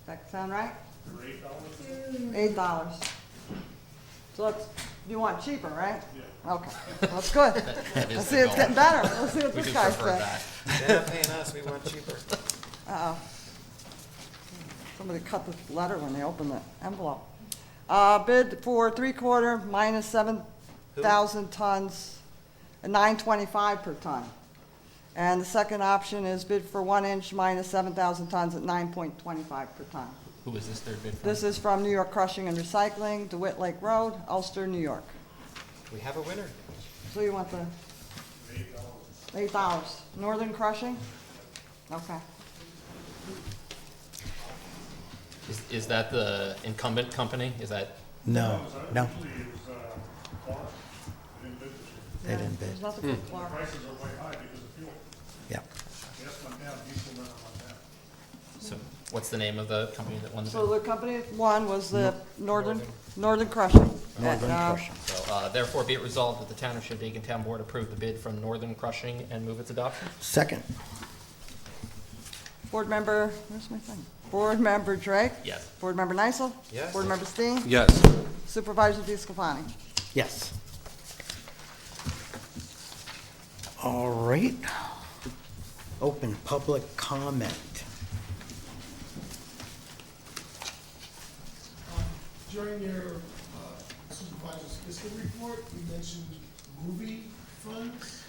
that sound right? For $8? So let's, you want cheaper, right? Yeah. Okay, that's good. That is Let's the see, it's goal. getting better. Let's see what We this do guy prefer says. that. They're not paying us, we want cheaper. Uh-oh. Somebody cut the letter when they opened the envelope. Bid for 3/4 minus 7,000 tons, $9.25 per ton. And the second option is bid for 1 inch minus 7,000 tons at $9.25 per ton. Who is this third bid from? This is from New York Crushing and Recycling, DeWitt Lake Road, Ulster, New York. We have a winner. So you want the $8. Northern Crushing? Okay. Is that the incumbent company? Is that, No, no, Usually it's Clark, they didn't bid this year. they didn't bid. There's nothing for Clark. Prices are way high because of fuel. Yeah. Gas went down, diesel went down. so what's the name of the company that won the So bid? the company one was the Northern Crushing. Northern And, Crushing. So therefore be it resolved that the town of Shandaken Town Board approve the bid from Northern Crushing and move its adoption. Second. Board Member, where's my thing? Board Member Drake? Yes. Board Member Nysel? Yes. Board Member Steen? Yes. Supervisor DeScalani? Yes. All right. Open public comment. During your supervisor's fiscal report, you mentioned movie funds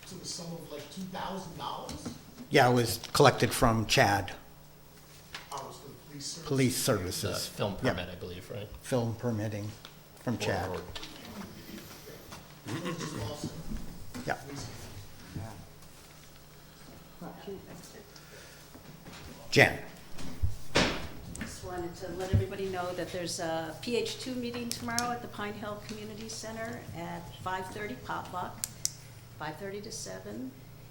to the sum of like $2,000. Yeah, it was collected from Chad, I was for the police service. Police The Services. film Yeah, permit, I believe, right? film permitting from Chad. Which is awesome. Yeah. Jen? Just wanted to let everybody know that there's a PH2 meeting tomorrow at the Pine Hill Community Center at 5:30 potluck, 5:30 to 7.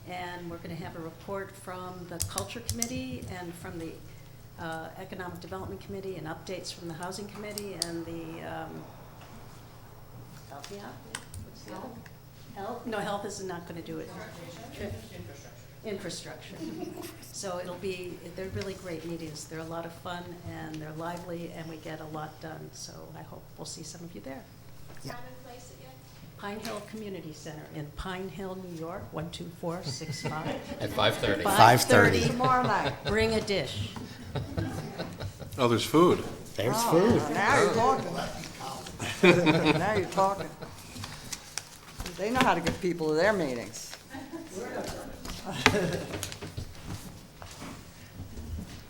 And we're going to have a report from the Culture Committee and from the Economic Development Committee and updates from the Housing Committee and the, help me out, what's the other? Health? No, health is not going to do it. Infrastructure. So they're really great meetings. They're a lot of fun and they're lively and we get a lot done. So I hope we'll see some of you there. Time and place again? Pine Hill Community Center in Pine Hill, New York, 12465. At 5:30. 5:30. Tomorrow night. Bring a dish. Oh, there's food. There's Oh, food. now you're talking. Now you're talking. They know how to get people to their meetings.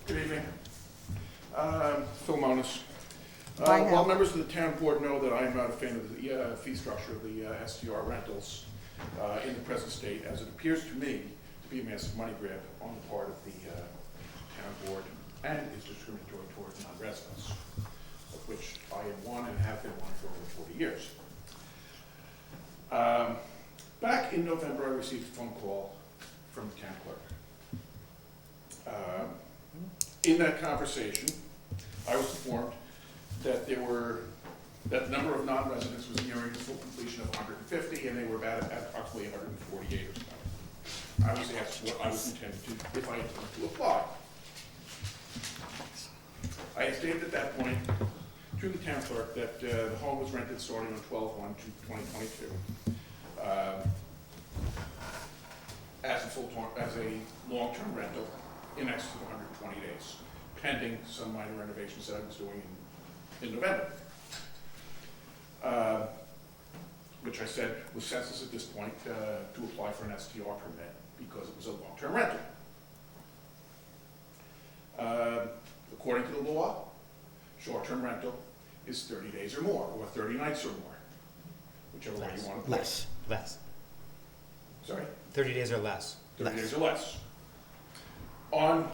Good evening. Phil Monas. Fine, Hal. While members of the town board know that I am not a fan of the fee structure of the STR rentals in the present state, as it appears to me to be a massive money grab on the part of the town board and is discriminatory towards non-residents, of which I am one and have been one for over 40 years. Back in November, I received a phone call from the town clerk. In that conversation, I was informed that that the number of non-residents was nearing the full completion of 150, and they were about at approximately 148 or so. I was asked what I was intended to, if I intended to apply. I had stated at that point to the town clerk that the home was rented starting on 12/1/2022 as a long-term rental in excess of 120 days, pending some minor renovations that I was doing in November. Which I said was senseless at this point to apply for an STR permit because it was a long-term rental. According to the law, short-term rental is 30 days or more, or 30 nights or more, whichever way you want to put it. Less. Sorry? 30 days or less. 30 days or less. On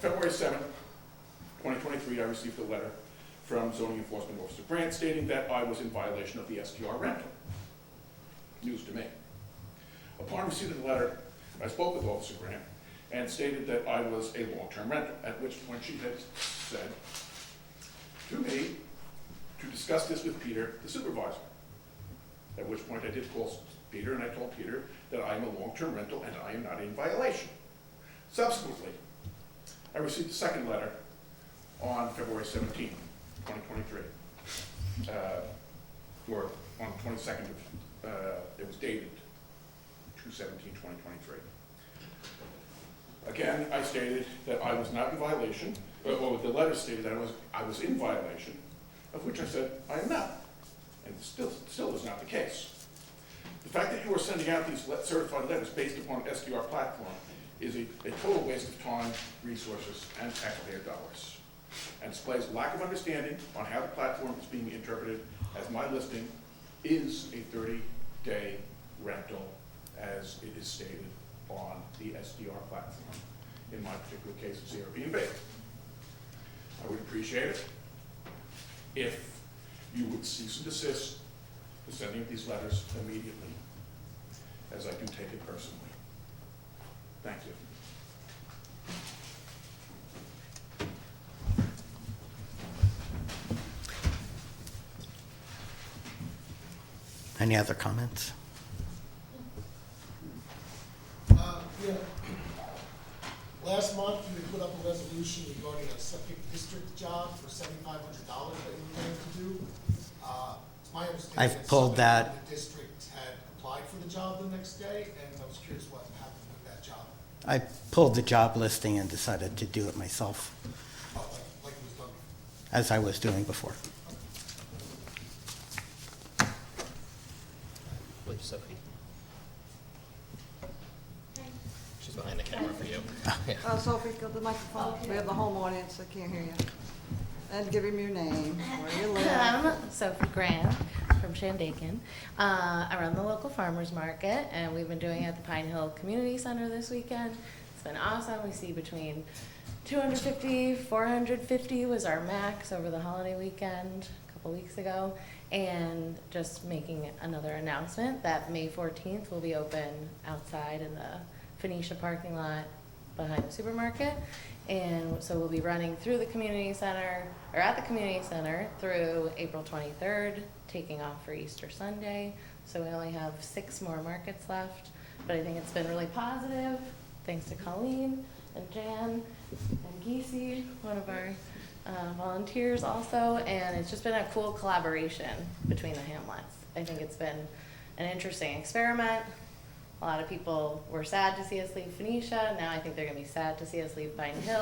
February 7th, 2023, I received a letter from Zoning Enforcement Officer Grant stating that I was in violation of the STR rental. News to me. Upon receipt of the letter, I spoke with Officer Grant and stated that I was a long-term rental, at which point she had said to me to discuss this with Peter, the supervisor. At which point I did call Peter and I told Peter that I am a long-term rental and I am not in violation. Subsequently, I received a second letter on February 17th, 2023. Or on the 22nd it was dated 2/17/2023. Again, I stated that I was not in violation, or the letter stated that I was in violation, of which I said I am not. And still is not the case. The fact that you are sending out these certified letters based upon an SDR platform is a total waste of time, resources, and taxpayer dollars, and displays a lack of understanding on how the platform is being interpreted, as my listing is a 30-day rental, as it is stated on the SDR platform. In my particular case, it's Airbnb. I would appreciate it if you would cease and desist the sending of these letters immediately, as I do take it personally. Thank you. Any other comments? Yeah. last month you had put up a resolution regarding a septic district job for $7,500 that you were going to do. It's my understanding I've that pulled somebody that. in the district had applied for the job the next day, and I was curious what happened with that job. I pulled the job listing and decided to do it myself, Oh, like it was done before. as I was doing before. Please, Sophie. She's behind the camera for you. Yeah. Sophie, go to the microphone. We have the home audience, they can't hear you. And give him your name, where you live. I'm Sophie Graham from Shandaken. I run the local farmers market, and we've been doing it at the Pine Hill Community Center this weekend. It's been awesome. We see between 250, 450 was our max over the holiday weekend a couple weeks ago. And just making another announcement that May 14th will be open outside in the Phoenicia parking lot behind the supermarket. And so we'll be running through the community center, or at the community center, through April 23rd, taking off for Easter Sunday. So we only have 6 more markets left, but I think it's been really positive, thanks to Colleen and Jan and Geesey, one of our volunteers also, and it's just been a cool collaboration between the hamlets. I think it's been an interesting experiment. A lot of people were sad to see us leave Phoenicia. Now I think they're gonna be sad to see us leave Pine Hill.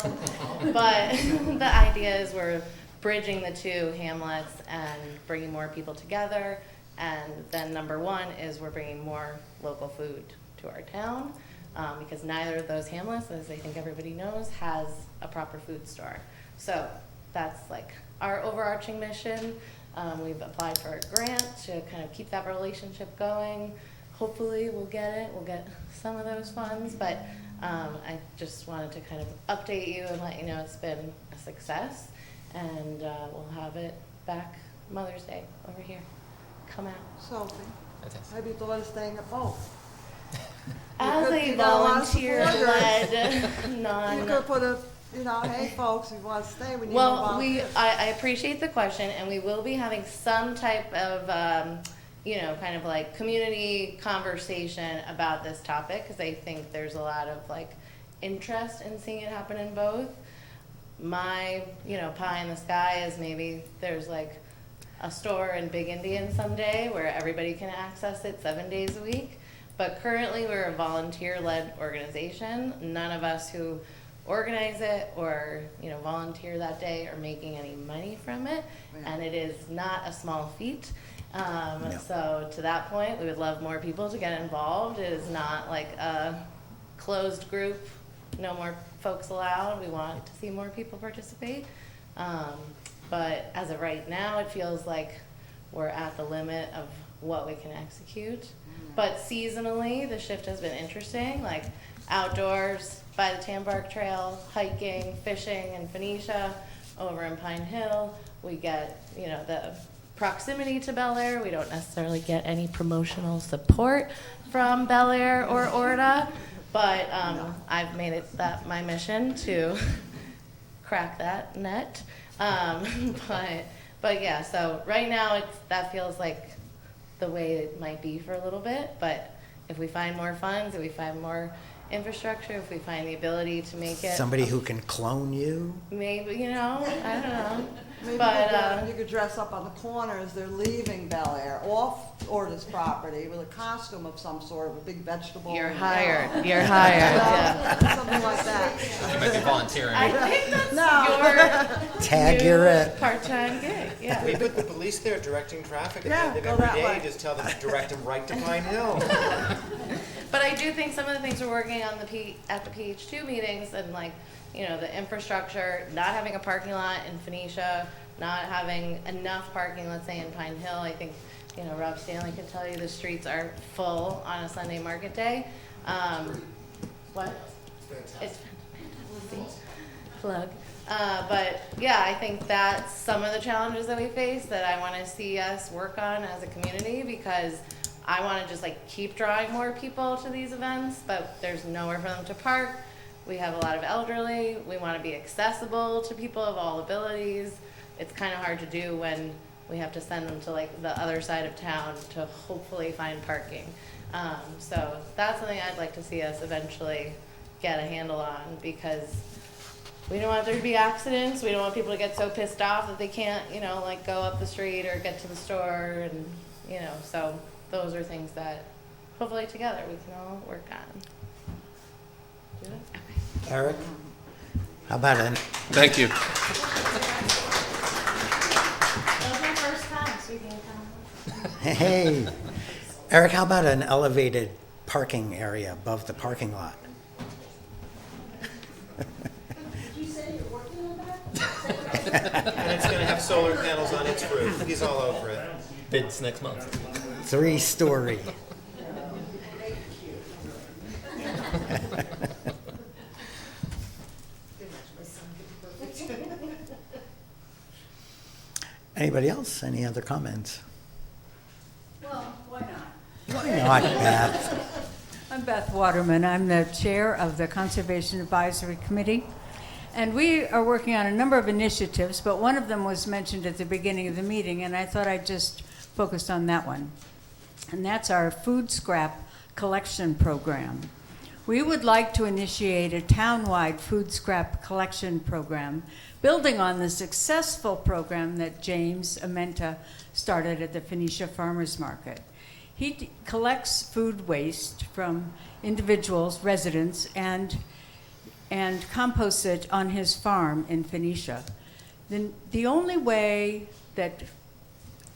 But the idea is we're bridging the two hamlets and bringing more people together. And then number one is we're bringing more local food to our town, because neither of those hamlets, as I think everybody knows, has a proper food store. So that's like our overarching mission. We've applied for a grant to kind of keep that relationship going. Hopefully we'll get it, we'll get some of those funds, but I just wanted to kind of update you and let you know it's been a success, and we'll have it back Mother's Day over here. Come out. Sophie, Fantastic. have you thought of staying at both? As a you got a lot of volunteer-led, You could put a, hey, folks, we want to stay, we need more Well, volunteers. I appreciate the question, and we will be having some type of, kind of like community conversation about this topic, because I think there's a lot of like interest in seeing it happen in both. My, pie in the sky is maybe there's like a store in Big Indian someday where everybody can access it 7 days a week. But currently we're a volunteer-led organization. None of us who organize it or volunteer that day are making any money from it, and it is not a small feat. So to that point, we would love more people to get involved. It is not like a closed group, no more folks allowed. We want to see more people participate. But as of right now, it feels like we're at the limit of what we can execute. But seasonally, the shift has been interesting, like outdoors by the Tambark Trail, hiking, fishing in Phoenicia, over in Pine Hill. We get, the proximity to Bel Air. We don't necessarily get any promotional support from Bel Air or Orta, but I've made it that my mission to crack that net. But yeah, so right now that feels like the way it might be for a little bit, but if we find more funds, if we find more infrastructure, if we find the ability to make it Somebody who can clone you? maybe, I don't know. Maybe But you could dress up on the corner as they're leaving Bel Air, off Orta's property, with a costume of some sort, with a big vegetable. You're and- hired. You're hired. Yeah. Something like that. You might be volunteering. I think that's No. Tag, your you're it. part-time gig. Yeah. We put the police there directing traffic at Yeah, the end go of every that day, way. just tell them to direct them right to Pine Hill. But I do think some of the things we're working on at the PH2 meetings, and like, the infrastructure, not having a parking lot in Phoenicia, not having enough parking, let's say in Pine Hill. I think, Rob Stanley can tell you the streets are full on a Sunday market day. What? It's fantastic. Plug. But yeah, I think that's some of the challenges that we face that I want to see us work on as a community, because I want to just like keep drawing more people to these events, but there's nowhere for them to park. We have a lot of elderly. We want to be accessible to people of all abilities. It's kind of hard to do when we have to send them to like the other side of town to hopefully find parking. So that's something I'd like to see us eventually get a handle on, because we don't want there to be accidents. We don't want people to get so pissed off that they can't, like go up the street or get to the store, and, so those are things that hopefully together we can all work on. Do it? Eric, how about an, Thank you. That was my first time, so we can come. hey, Eric, how about an elevated parking area above the parking lot? Did you say you're working on that? And it's gonna have solar panels on its roof. He's all over it. Bids next month. 3-story. Anybody else? Any other comments? Well, why not? Why not, Beth? I'm Beth Waterman. I'm the chair of the Conservation Advisory Committee. And we are working on a number of initiatives, but one of them was mentioned at the beginning of the meeting, and I thought I'd just focus on that one. And that's our food scrap collection program. We would like to initiate a town-wide food scrap collection program, building on the successful program that James Amenta started at the Phoenicia Farmers Market. He collects food waste from individuals, residents, and composts it on his farm in Phoenicia. Then the only way that,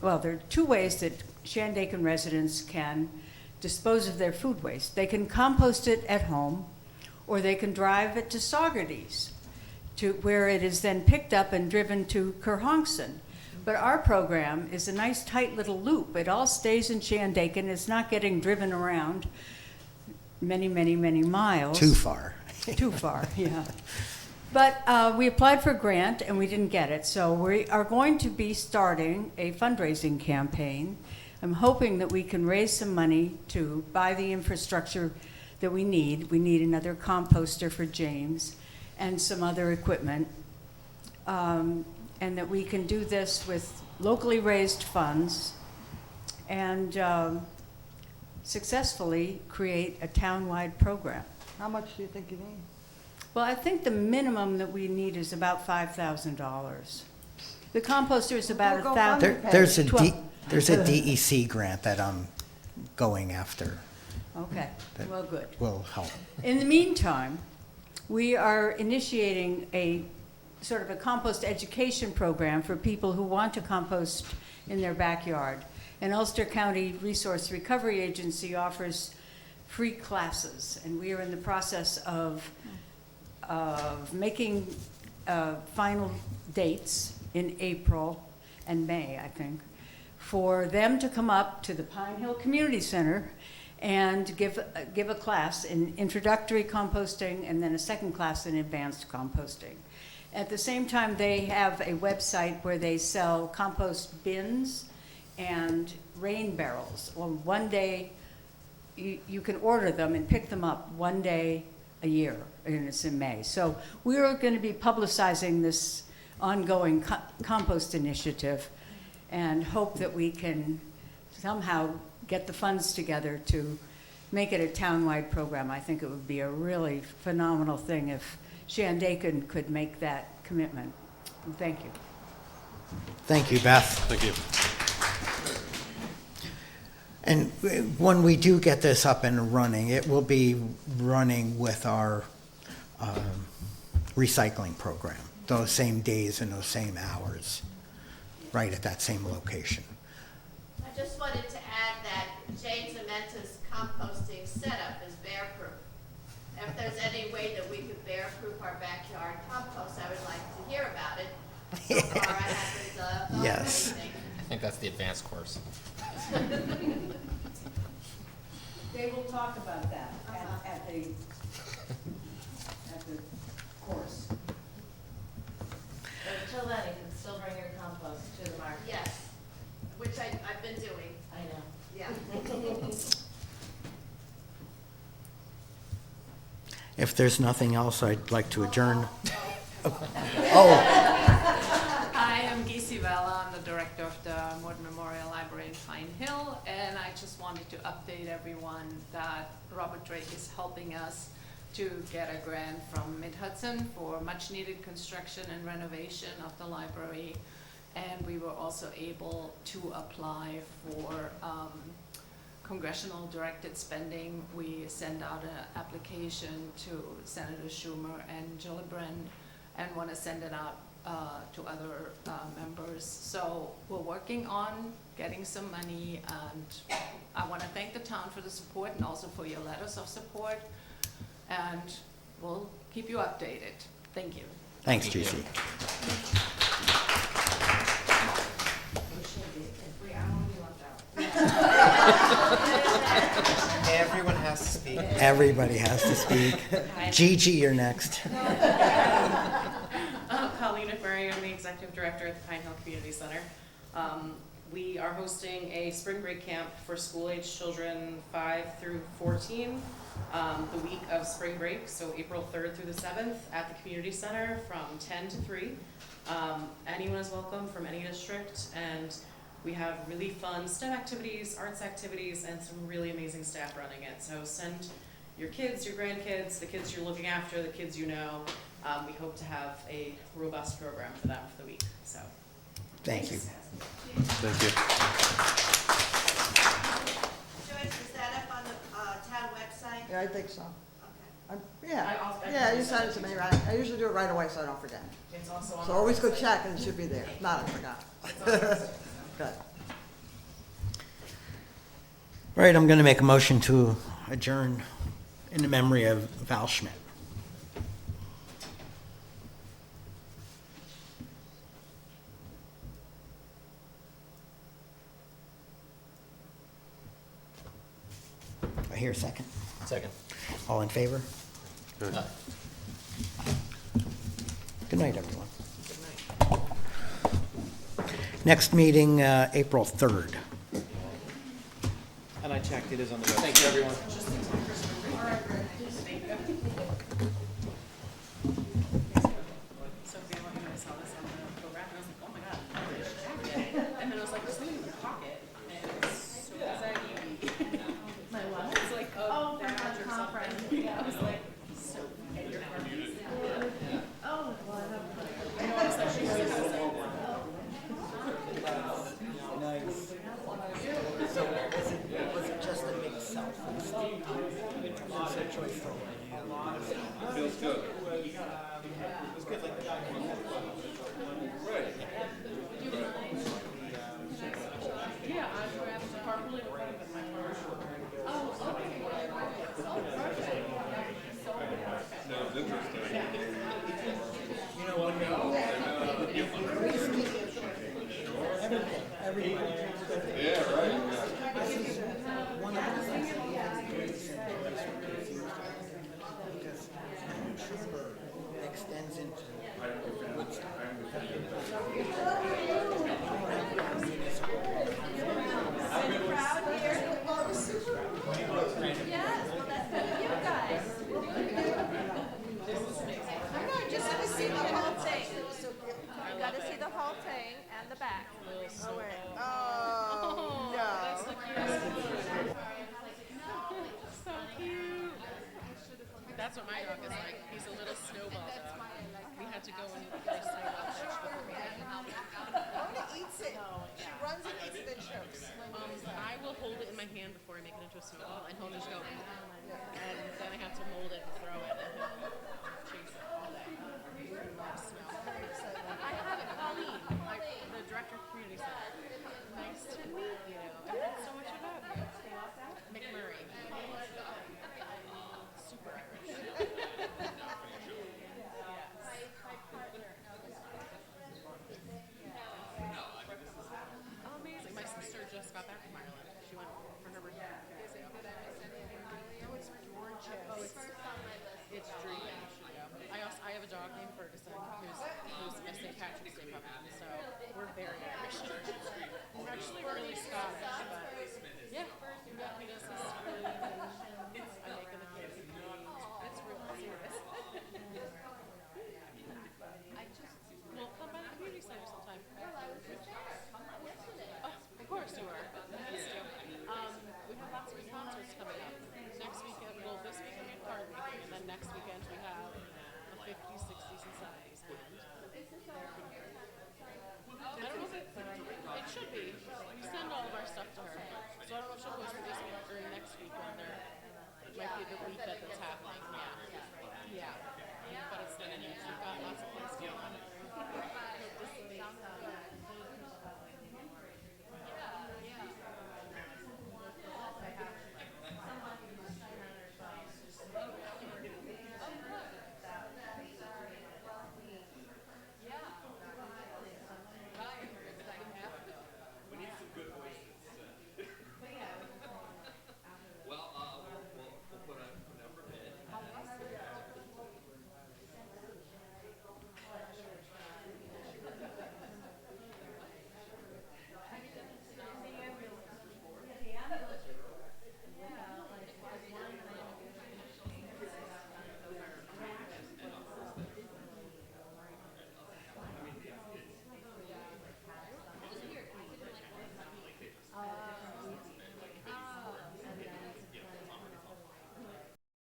well, there are two ways that Shandaken residents can dispose of their food waste. They can compost it at home, or they can drive it to Saugerties, where it is then picked up and driven to Kerhonkson. But our program is a nice tight little loop. It all stays in Shandaken. It's not getting driven around many, many, many miles. Too far. Too far, yeah. But we applied for a grant and we didn't get it. So we are going to be starting a fundraising campaign. I'm hoping that we can raise some money to buy the infrastructure that we need. We need another composter for James and some other equipment. And that we can do this with locally raised funds and successfully create a town-wide program. How much do you think you need? Well, I think the minimum that we need is about $5,000. The composter is about Go $1,000. fund There's a DEC grant that I'm going after Okay, that well, good. will help. In the meantime, we are initiating a sort of a compost education program for people who want to compost in their backyard. And Ulster County Resource Recovery Agency offers free classes, and we are in the process of making final dates in April and May, I think, for them to come up to the Pine Hill Community Center and give a class in introductory composting and then a second class in advanced composting. At the same time, they have a website where they sell compost bins and rain barrels. Well, one day, you can order them and pick them up one day a year, and it's in May. So we're going to be publicizing this ongoing compost initiative and hope that we can somehow get the funds together to make it a town-wide program. I think it would be a really phenomenal thing if Shandaken could make that commitment. Thank you. Thank you, Beth. Thank you. And when we do get this up and running, it will be running with our recycling program, those same days and those same hours, right at that same location. I just wanted to add that James Amenta's composting setup is bear-proof. If there's any way that we could bear-proof our backyard compost, I would like to hear about it. So far, I haven't thought Yes. of anything. I think that's the advanced course. They will talk about that at the course. But until then, you can still bring your compost to the market. Yes, which I've been doing, I know. yeah. If there's nothing else, I'd like to adjourn. Oh, Hi, I'm Gisi Vela. I'm the director of the Modern Memorial Library in Pine Hill, and I just wanted to update everyone that Robert Drake is helping us to get a grant from Mid-Hudson for much-needed construction and renovation of the library. And we were also able to apply for congressional directed spending. We sent out an application to Senator Schumer and Gillibrand and want to send it out to other members. So we're working on getting some money, and I want to thank the town for the support and also for your letters of support. And we'll keep you updated. Thank you. Thanks, GC. Everyone has to speak. Everybody has to speak. Gigi, you're next. Colleen McMurray, I'm the Executive Director at the Pine Hill Community Center. We are hosting a spring break camp for school-age children 5 through 14 the week of spring break, so April 3rd through the 7th at the Community Center from 10 to 3. Anyone is welcome from any district, and we have really fun STEM activities, arts activities, and some really amazing staff running it. So send your kids, your grandkids, the kids you're looking after, the kids you know. We hope to have a robust program for them for the week. So, Thank you. Thank you. Joyce, is that up on the town website? Yeah, I think so. Okay. Yeah, you send it to me, right? I usually do it right away so I don't forget. it's also on So our always go website. check and it should be there. If not, I forgot. It's on our website. Good. All right, I'm going to make a motion to adjourn in the memory of Val Schmidt. I hear a second. Second. All in favor? Good. Good night, everyone. Next meeting, April 3rd. And I checked, it is on the website. Thank you, everyone. Sophia, let me know I saw this on the program, and I was like, oh my god, and then I was like, there's something in the pocket, and it's so exciting. My what? It's like a badge or something. I was like, so, and your car keys. Oh, well, I have. I know, I was like, she has it. So was it just a big selfie? Feels good. Yeah, I grabbed the carpool in front of my car. Oh, okay. Oh, perfect. So perfect. No, it's interesting. You know what? Everybody. Yeah, right. One of the things because extends into Woodstock. See the whole thing and the back. Oh, no. So cute. That's what my dog is like. He's a little snowball dog. We had to go and get a snowball fish before we had him. Mona eats it. She runs and eats it and chokes. I will hold it in my hand before I make it into a snowball, and he'll just go, and then I have to mold it and throw it, and he'll chase it all day. He loves snow. I have it, Colleen, the director of community center. Nice to meet you. I learned so much about you. McMurray. Super Irish. Amazing. My sister just got back from Ireland. She went for her birthday. It's gorgeous. Oh, it's dreamy. You should go. I have a dog named Ferguson who's a St. Patrick's Day puppy. So we're very Irish. We're actually really Scottish, but yeah, he does this really good. I make him a kids. It's real. It might be the week that it's happening, yeah. But it's then, you've got lots of things going on.